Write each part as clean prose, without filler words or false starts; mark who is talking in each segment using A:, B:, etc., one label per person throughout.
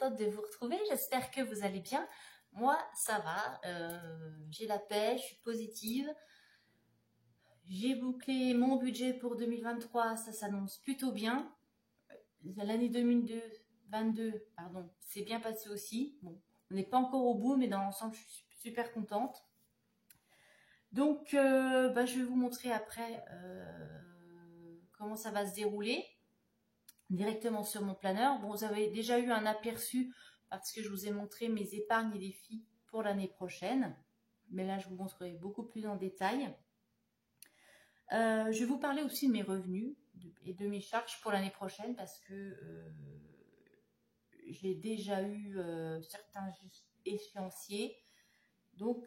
A: contente de vous retrouver. J'espère que vous allez bien. Moi, ça va. J'ai la pêche, je suis positive. J'ai bouclé mon budget pour 2023. Ça s'annonce plutôt bien. L'année 2022, pardon, c'est bien passé aussi. Bon, on n'est pas encore au bout, mais dans l'ensemble, je suis super contente. Donc, je vais vous montrer après comment ça va se dérouler directement sur mon planeur. Bon, vous avez déjà eu un aperçu parce que je vous ai montré mes épargnes et défis pour l'année prochaine. Mais là, je vous montrerai beaucoup plus en détail. Je vais vous parler aussi de mes revenus et de mes charges pour l'année prochaine parce que j'ai déjà eu certains échéanciers. Donc,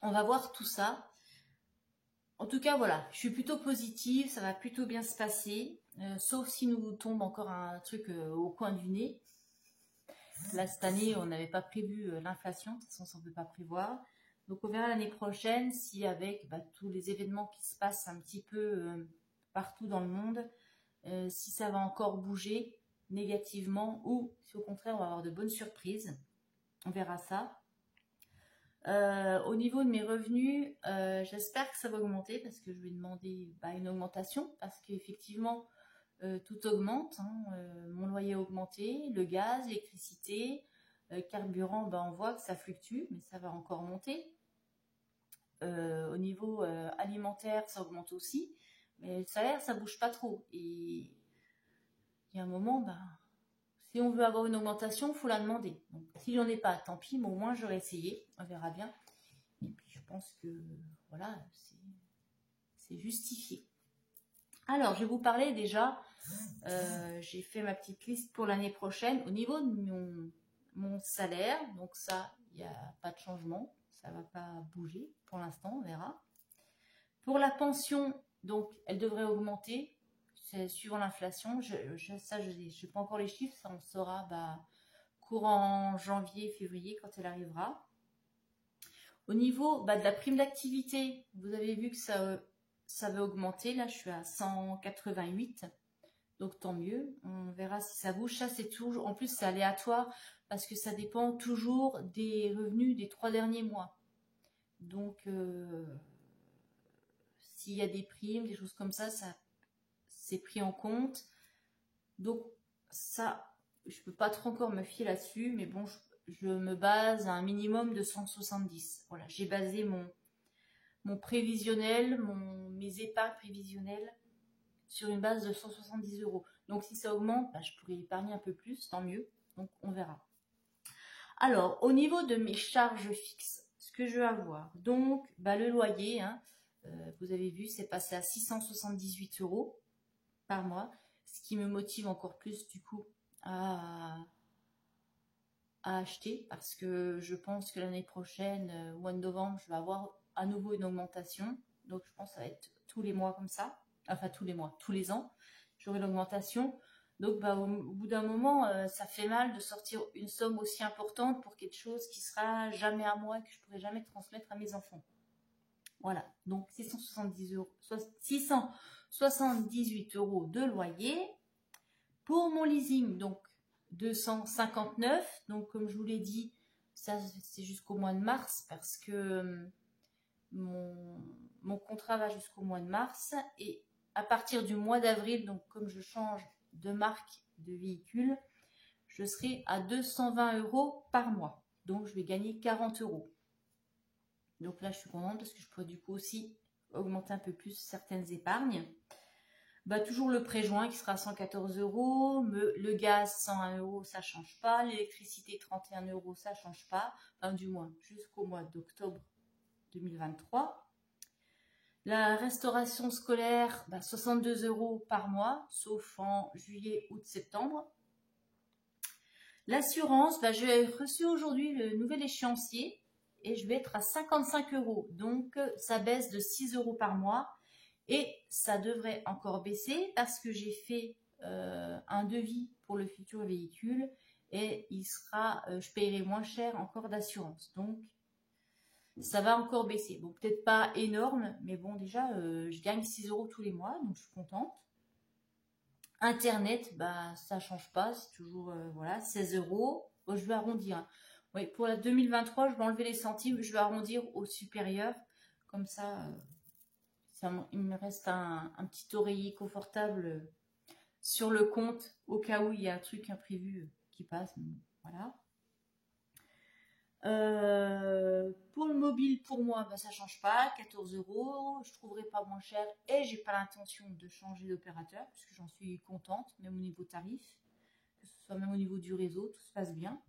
A: on va voir tout ça. En tout cas, voilà, je suis plutôt positive, ça va plutôt bien se passer, sauf si nous tombe encore un truc au coin du nez. Là, cette année, on n'avait pas prévu l'inflation, de toute façon, ça on ne peut pas prévoir. Donc, on verra l'année prochaine si avec tous les événements qui se passent un petit peu partout dans le monde, si ça va encore bouger négativement ou si au contraire, on va avoir de bonnes surprises. On verra ça. Au niveau de mes revenus, j'espère que ça va augmenter parce que je vais demander une augmentation parce qu'effectivement tout augmente, hein. Mon loyer a augmenté, le gaz, l'électricité, carburant, on voit que ça fluctue mais ça va encore monter. Au niveau alimentaire, ça augmente aussi, mais le salaire ça bouge pas trop et il y a un moment, si on veut avoir une augmentation, il faut la demander. Donc, si j'en ai pas, tant pis, mais au moins j'aurais essayé, on verra bien. Et puis je pense que voilà, c'est justifié. Alors, je vais vous parler déjà, j'ai fait ma petite liste pour l'année prochaine. Au niveau de mon salaire, donc ça, il n'y a pas de changement, ça ne va pas bouger pour l'instant, on verra. Pour la pension, donc elle devrait augmenter. C'est suivant l'inflation, je n'ai pas encore les chiffres, ça on saura courant janvier, février quand elle arrivera. Au niveau de la prime d'activité, vous avez vu que ça va augmenter, là je suis à 188, donc tant mieux, on verra si ça bouge. Ça c'est toujours, en plus c'est aléatoire parce que ça dépend toujours des revenus des 3 derniers mois. Donc s'il y a des primes, des choses comme ça c'est pris en compte. Donc ça, je peux pas trop encore me fier là-dessus, mais bon, je me base à un minimum de 170. Voilà, j'ai basé mon prévisionnel, mes épargnes prévisionnelles sur une base de 170 €. Donc si ça augmente, je pourrais épargner un peu plus, tant mieux. Donc on verra. Alors, au niveau de mes charges fixes, ce que je vais avoir, donc le loyer, hein, vous avez vu, c'est passé à 678 € par mois, ce qui me motive encore plus du coup à acheter parce que je pense que l'année prochaine, au mois de novembre, je vais avoir à nouveau une augmentation. Donc je pense que ça va être tous les mois comme ça, enfin tous les mois, tous les ans, j'aurai l'augmentation. Donc au bout d'un moment, ça fait mal de sortir une somme aussi importante pour quelque chose qui sera jamais à moi et que je pourrai jamais transmettre à mes enfants. Voilà, donc 678 € de loyer. Pour mon leasing, donc 259, donc comme je vous l'ai dit, ça c'est jusqu'au mois de mars parce que mon contrat va jusqu'au mois de mars et à partir du mois d'avril, donc comme je change de marque de véhicule, je serai à 220 € par mois, donc je vais gagner 40 €. Donc là, je suis contente parce que je pourrais du coup aussi augmenter un peu plus certaines épargnes. Toujours le pré-joint qui sera à 114 €, le gaz 101 €, ça ne change pas, l'électricité 31 €, ça ne change pas, du moins jusqu'au mois d'octobre 2023. La restauration scolaire, 62 € par mois, sauf en juillet, août, septembre. L'assurance, j'ai reçu aujourd'hui le nouvel échéancier et je vais être à 55 €. Donc, ça baisse de 6 € par mois et ça devrait encore baisser parce que j'ai fait un devis pour le futur véhicule et je paierai moins cher encore d'assurance. Donc, ça va encore baisser. Bon, peut-être pas énorme, mais bon, déjà, je gagne 6 € tous les mois, donc je suis contente. Internet, bah, ça change pas, c'est toujours voilà, 16 €. Bon, je vais arrondir, hein. Oui, pour la 2023, je vais enlever les centimes, je vais arrondir au supérieur. Comme ça, il me reste un petit oreiller confortable sur le compte au cas où il y a un truc imprévu qui passe. Voilà. Pour le mobile, pour moi, bah, ça change pas, 14 €. Je trouverai pas moins cher et j'ai pas l'intention de changer d'opérateur puisque j'en suis contente, même au niveau tarif, que ce soit même au niveau du réseau, tout se passe bien.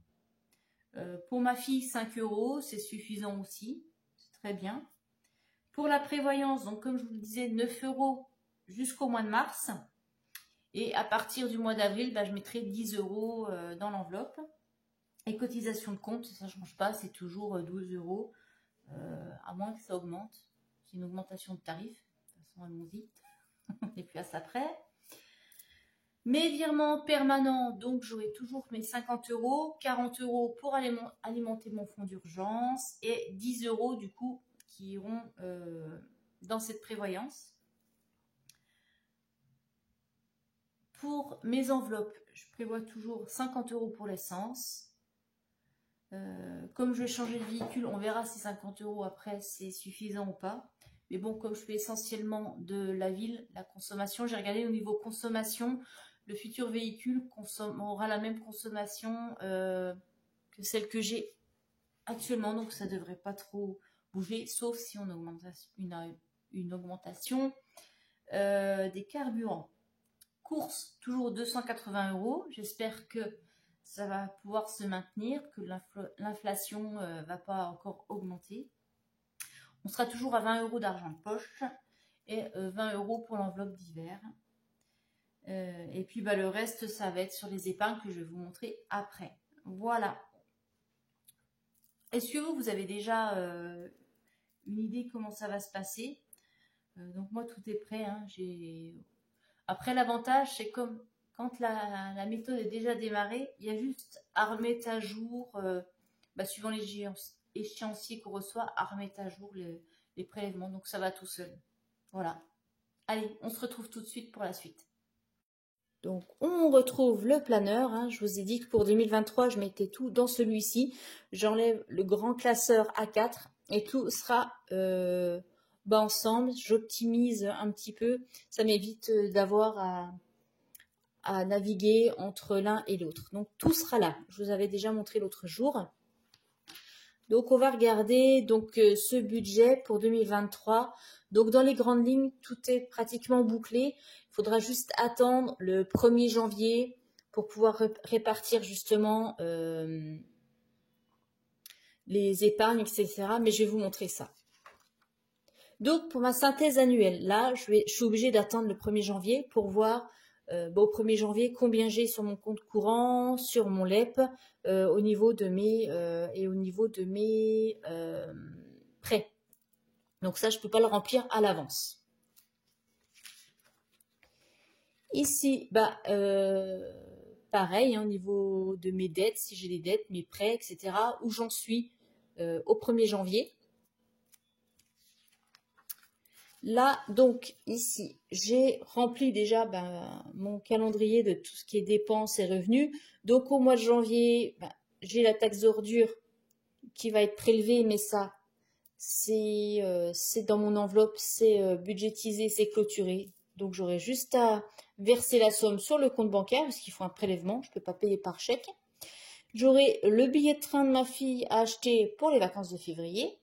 A: Pour ma fille, 5 €, c'est suffisant aussi, c'est très bien. Pour la prévoyance, donc comme je vous le disais, 9 € jusqu'au mois de mars. Et à partir du mois d'avril, bah, je mettrai 10 € dans l'enveloppe. Et cotisation de compte, ça ne change pas, c'est toujours 12 €, à moins que ça augmente. C'est une augmentation de tarif. De toute façon, allons-y. Et puis à ça près. Mes virements permanents, donc j'aurai toujours mes 50 €, 40 € pour alimenter mon fonds d'urgence et 10 € du coup qui iront dans cette prévoyance. Pour mes enveloppes, je prévois toujours 50 € pour l'essence. Comme je vais changer de véhicule, on verra si 50 € après c'est suffisant ou pas. Mais bon, comme je fais essentiellement de la ville, la consommation, j'ai regardé au niveau consommation, le futur véhicule aura la même consommation que celle que j'ai actuellement. Donc ça ne devrait pas trop bouger, sauf si on augmente une augmentation des carburants. Course, toujours 280 €. J'espère que ça va pouvoir se maintenir, que l'inflation va pas encore augmenter. On sera toujours à 20 € d'argent de poche et 20 € pour l'enveloppe d'hiver. Et puis bah, le reste, ça va être sur les épargnes que je vais vous montrer après. Voilà. Est-ce que vous avez déjà une idée comment ça va se passer? Donc moi, tout est prêt, hein. Après, l'avantage, c'est comme quand la méthode est déjà démarrée, il y a juste à remettre à jour, suivant les échéanciers qu'on reçoit, à remettre à jour les prélèvements. Donc, ça va tout seul. Voilà. Allez, on se retrouve tout de suite pour la suite. Donc, on retrouve le planeur, hein. Je vous ai dit que pour 2023, je mettais tout dans celui-ci. J'enlève le grand classeur A4 et tout sera ensemble. J'optimise un petit peu. Ça m'évite d'avoir à naviguer entre l'un et l'autre. Donc, tout sera là. Je vous avais déjà montré l'autre jour. Donc, on va regarder donc ce budget pour 2023. Donc, dans les grandes lignes, tout est pratiquement bouclé. Il faudra juste attendre le 1er janvier pour pouvoir répartir justement les épargnes, etc. Mais je vais vous montrer ça. Donc, pour ma synthèse annuelle, là, je suis obligée d'attendre le 1er janvier pour voir au 1er janvier combien j'ai sur mon compte courant, sur mon LEP, au niveau de mes prêts. Donc ça, je ne peux pas le remplir à l'avance. Ici, pareil, hein, au niveau de mes dettes, si j'ai des dettes, mes prêts, etc., où j'en suis au 1er janvier. Là, donc, ici, j'ai rempli déjà mon calendrier de tout ce qui est dépenses et revenus. Donc, au mois de janvier, j'ai la taxe d'ordure qui va être prélevée, mais ça, c'est dans mon enveloppe, c'est budgétisé, c'est clôturé. Donc, j'aurai juste à verser la somme sur le compte bancaire, parce qu'il faut un prélèvement, je ne peux pas payer par chèque. J'aurai le billet de train de ma fille à acheter pour les vacances de février.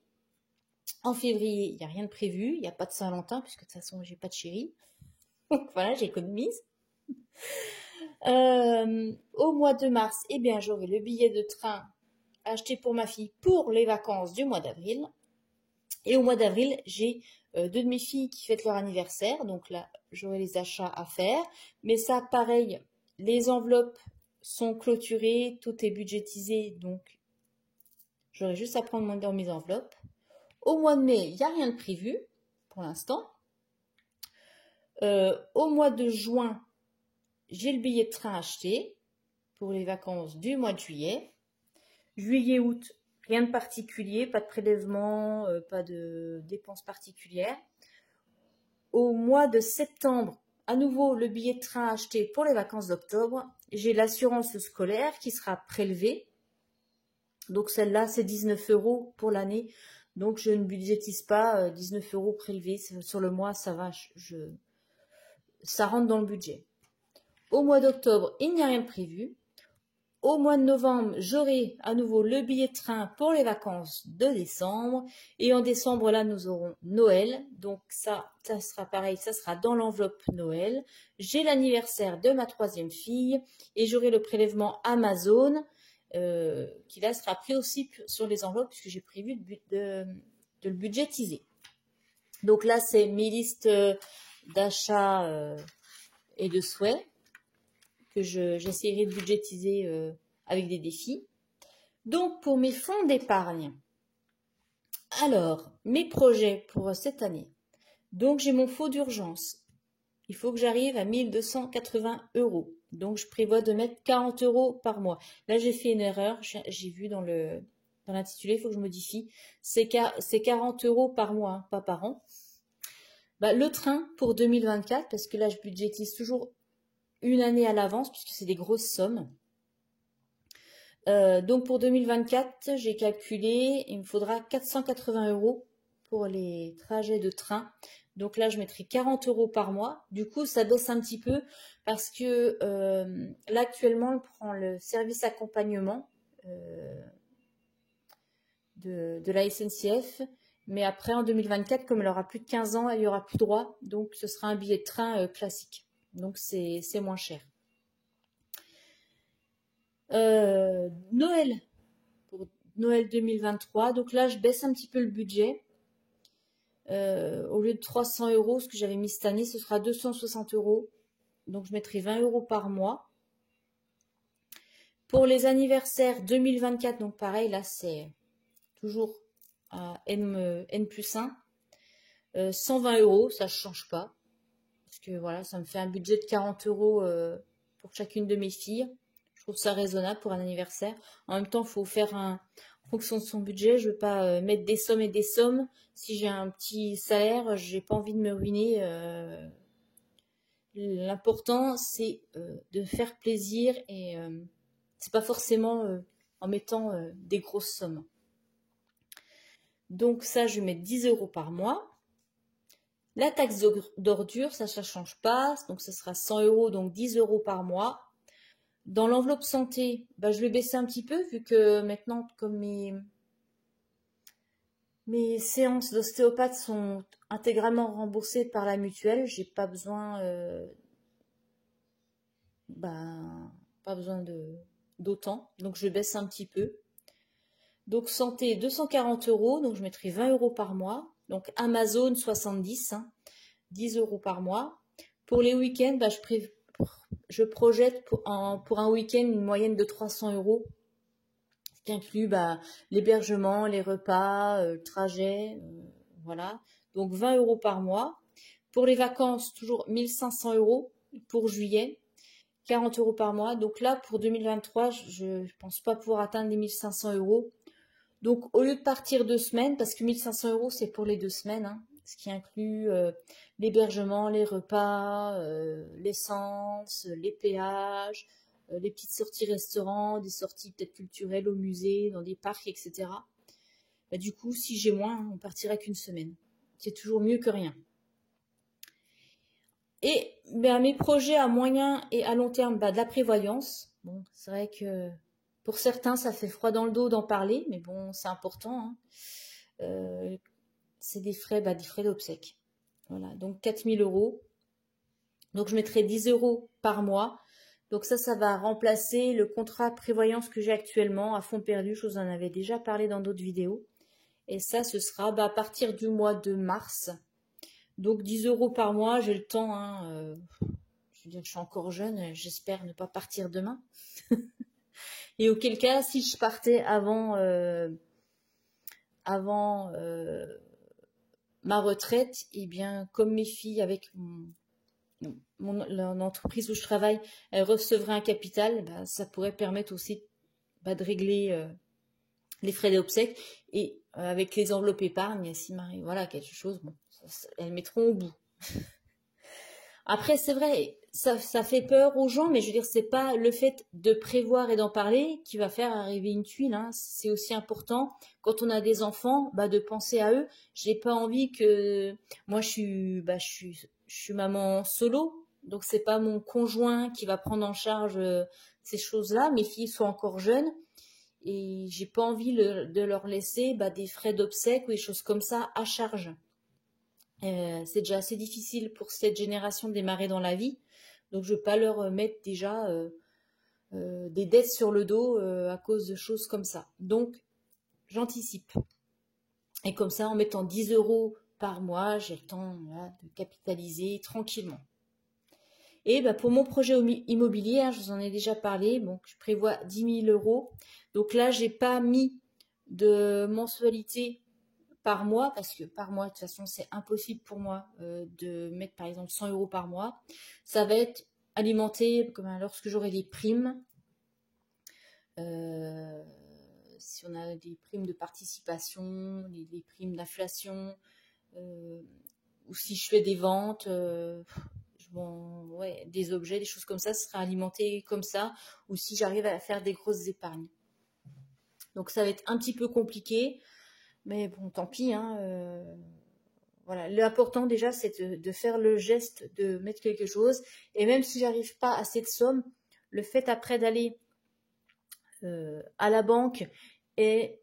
A: En février, il n'y a rien de prévu, il n'y a pas de Saint-Valentin, puisque de toute façon, j'ai pas de chéri. Donc voilà, j'économise. Au mois de mars, eh bien, j'aurai le billet de train acheté pour ma fille pour les vacances du mois d'avril. Et au mois d'avril, j'ai deux de mes filles qui fêtent leur anniversaire. Donc là, j'aurai les achats à faire. Mais ça, pareil, les enveloppes sont clôturées, tout est budgétisé. Donc, j'aurai juste à prendre dans mes enveloppes. Au mois de mai, il n'y a rien de prévu pour l'instant. Au mois de juin, j'ai le billet de train acheté pour les vacances du mois de juillet. Juillet, août, rien de particulier, pas de prélèvement, pas de dépenses particulières. Au mois de septembre, à nouveau le billet de train acheté pour les vacances d'octobre. J'ai l'assurance scolaire qui sera prélevée. Donc celle-là, c'est 19 € pour l'année. Donc je ne budgétise pas 19 € prélevés sur le mois, ça va, ça rentre dans le budget. Au mois d'octobre, il n'y a rien de prévu. Au mois de novembre, j'aurai à nouveau le billet de train pour les vacances de décembre. Et en décembre, là, nous aurons Noël. Donc ça sera pareil, ça sera dans l'enveloppe Noël. J'ai l'anniversaire de ma 3e fille et j'aurai le prélèvement Amazon qui là sera pris aussi sur les enveloppes puisque j'ai prévu de le budgétiser. Donc là, c'est mes listes d'achats et de souhaits que j'essaierai de budgétiser avec des défis. Donc, pour mes fonds d'épargne, alors, mes projets pour cette année. Donc, j'ai mon fonds d'urgence. Il faut que j'arrive à 1 280 €. Donc, je prévois de mettre 40 € par mois. Là, j'ai fait une erreur. J'ai vu dans l'intitulé, il faut que je modifie. C'est 40 € par mois, hein, pas par an. Bah, le train pour 2024, parce que là, je budgétise toujours une année à l'avance, puisque c'est des grosses sommes. Donc pour 2024, j'ai calculé, il me faudra 480 € pour les trajets de train. Donc là, je mettrai 40 € par mois. Du coup, ça baisse un petit peu parce que là, actuellement, on prend le service accompagnement de la SNCF. Mais après, en 2024, comme elle aura plus de 15 ans, elle n'y aura plus droit. Donc, ce sera un billet de train classique. Donc, c'est moins cher. Noël, pour Noël 2023. Donc là, je baisse un petit peu le budget. Au lieu de 300 €, ce que j'avais mis cette année, ce sera 260 €. Donc, je mettrai 20 € par mois. Pour les anniversaires 2024, donc pareil, là, c'est toujours à N+1. 120 €, ça ne change pas. Parce que voilà, ça me fait un budget de 40 € pour chacune de mes filles. Je trouve ça raisonnable pour un anniversaire. En même temps, il faut faire en fonction de son budget. Je ne veux pas mettre des sommes et des sommes. Si j'ai un petit salaire, je n'ai pas envie de me ruiner. L'important, c'est de faire plaisir et c'est pas forcément en mettant des grosses sommes. Donc ça, je vais mettre 10 € par mois. La taxe d'ordure, ça ne change pas. Donc ça sera 100 €, donc 10 € par mois. Dans l'enveloppe santé, bah, je vais baisser un petit peu vu que maintenant, comme mes séances d'ostéopathe sont intégralement remboursées par la mutuelle, j'ai pas besoin, pas besoin d'autant. Donc je baisse un petit peu. Donc santé, 240 €, donc je mettrai 20 € par mois. Donc Amazon, 70, 10 € par mois. Pour les week-ends, bah, je projette pour un week-end une moyenne de 300 €, ce qui inclut l'hébergement, les repas, le trajet, voilà. Donc 20 € par mois. Pour les vacances, toujours 1500 € pour juillet, 40 € par mois. Donc là, pour 2023, je ne pense pas pouvoir atteindre les 1500 €. Donc au lieu de partir 2 semaines, parce que 1500 € c'est pour les 2 semaines, ce qui inclut l'hébergement, les repas, l'essence, les péages, les petites sorties restaurants, des sorties peut-être culturelles au musée, dans des parcs, etc. Bah, du coup, si j'ai moins, on partira qu'une semaine. C'est toujours mieux que rien. Et mes projets à moyen et à long terme, de la prévoyance. Bon, c'est vrai que pour certains, ça fait froid dans le dos d'en parler, mais bon, c'est important. C'est des frais d'obsèques. Voilà, donc 4000 €. Donc je mettrai 10 € par mois. Donc ça va remplacer le contrat prévoyance que j'ai actuellement à fond perdu. Je vous en avais déjà parlé dans d'autres vidéos. Et ça, ce sera à partir du mois de mars. Donc 10 € par mois, j'ai le temps. Je veux dire que je suis encore jeune, j'espère ne pas partir demain. Et auquel cas, si je partais avant ma retraite, eh bien, comme mes filles avec l'entreprise où je travaille, elles recevraient un capital, ça pourrait permettre aussi de régler les frais d'obsèques. Et avec les enveloppes épargne, si m'arrive quelque chose, elles mettront au bout. Après, c'est vrai, ça fait peur aux gens, mais je veux dire, c'est pas le fait de prévoir et d'en parler qui va faire arriver une tuile, hein. C'est aussi important, quand on a des enfants, bah, de penser à eux. J'ai pas envie que... Moi, je suis maman solo, donc c'est pas mon conjoint qui va prendre en charge ces choses-là. Mes filles sont encore jeunes et j'ai pas envie de leur laisser bah, des frais d'obsèques ou des choses comme ça à charge. C'est déjà assez difficile pour cette génération de démarrer dans la vie. Donc, je ne veux pas leur mettre déjà des dettes sur le dos à cause de choses comme ça. Donc, j'anticipe. Et comme ça, en mettant 10 euros par mois, j'ai le temps là, de capitaliser tranquillement. Et bah, pour mon projet immobilier, hein, je vous en ai déjà parlé, donc je prévois 10 000 euros. Donc là, j'ai pas mis de mensualité par mois, parce que par mois, de toute façon, c'est impossible pour moi de mettre par exemple 100 euros par mois. Ça va être alimenté comme lorsque j'aurai des primes. Si on a des primes de participation, des primes d'inflation, ou si je fais des ventes, ouais, des objets, des choses comme ça, ce sera alimenté comme ça, ou si j'arrive à faire des grosses épargnes. Donc ça va être un petit peu compliqué. Mais bon, tant pis, hein, voilà. L'important déjà, c'est de faire le geste de mettre quelque chose. Et même si j'arrive pas à cette somme, le fait après d'aller à la banque et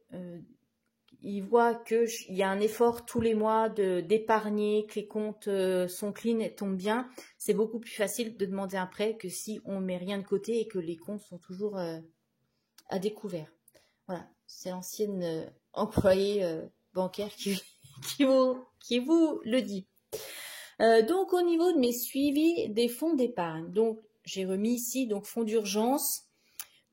A: ils voient qu'il y a un effort tous les mois d'épargner, que les comptes sont clean et tombent bien, c'est beaucoup plus facile de demander un prêt que si on met rien de côté et que les comptes sont toujours à découvert. Voilà, c'est l'ancienne employée bancaire qui vous le dit. Donc au niveau de mes suivis des fonds d'épargne, donc j'ai remis ici donc fonds d'urgence.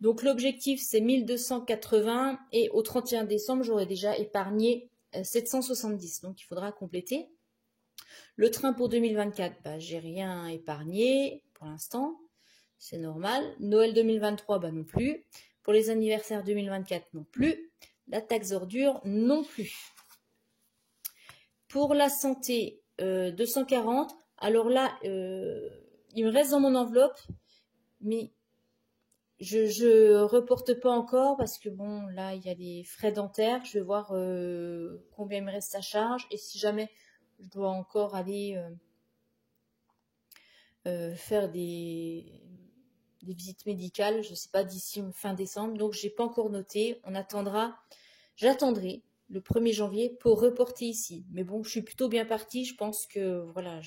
A: Donc l'objectif c'est 1280 et au 31 décembre j'aurai déjà épargné 770. Donc il faudra compléter. Le train pour 2024, bah, j'ai rien épargné pour l'instant, c'est normal. Noël 2023, bah non plus. Pour les anniversaires 2024 non plus. La taxe ordure non plus. Pour la santé, 240. Alors là, il me reste dans mon enveloppe, mais je reporte pas encore parce que bon, là, il y a des frais dentaires. Je vais voir combien il me reste à charge. Et si jamais je dois encore aller faire des visites médicales, je ne sais pas, d'ici fin décembre. Donc, je n'ai pas encore noté. J'attendrai le 1er janvier pour reporter ici. Mais bon, je suis plutôt bien partie. Je pense que voilà,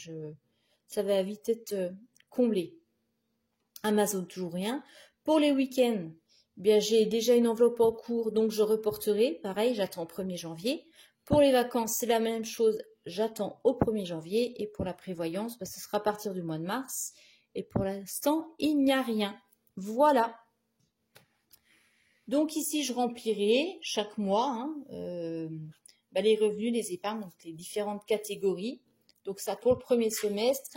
A: ça va vite être comblé. Amazon, toujours rien. Pour les week-ends, bien, j'ai déjà une enveloppe en cours, donc je reporterai. Pareil, j'attends au 1er janvier. Pour les vacances, c'est la même chose. J'attends au 1er janvier. Et pour la prévoyance, ce sera à partir du mois de mars. Et pour l'instant, il n'y a rien. Voilà. Donc ici, je remplirai chaque mois les revenus, les épargnes, donc les différentes catégories. Donc ça pour le premier semestre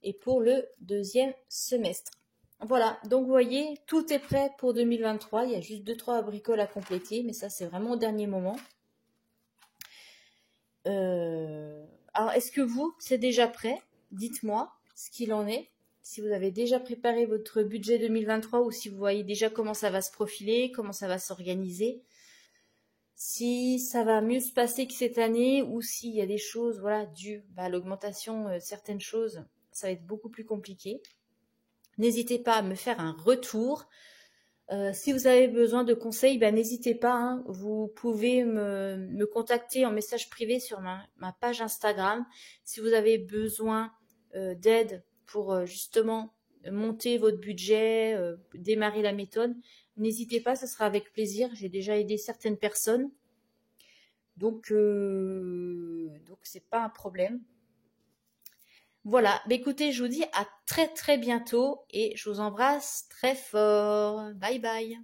A: et pour le deuxième semestre. Voilà, donc vous voyez, tout est prêt pour 2023. Il y a juste 2-3 bricoles à compléter, mais ça c'est vraiment au dernier moment. Alors, est-ce que vous, c'est déjà prêt? Dites-moi ce qu'il en est. Si vous avez déjà préparé votre budget 2023 ou si vous voyez déjà comment ça va se profiler, comment ça va s'organiser. Si ça va mieux se passer que cette année ou s'il y a des choses voilà, dues à l'augmentation de certaines choses, ça va être beaucoup plus compliqué. N'hésitez pas à me faire un retour. Si vous avez besoin de conseils, n'hésitez pas. Hein. Vous pouvez me contacter en message privé sur ma page Instagram. Si vous avez besoin d'aide pour justement monter votre budget, démarrer la méthode, n'hésitez pas, ce sera avec plaisir. J'ai déjà aidé certaines personnes. Donc c'est pas un problème. Voilà, écoutez, je vous dis à très très bientôt et je vous embrasse très fort. Bye bye.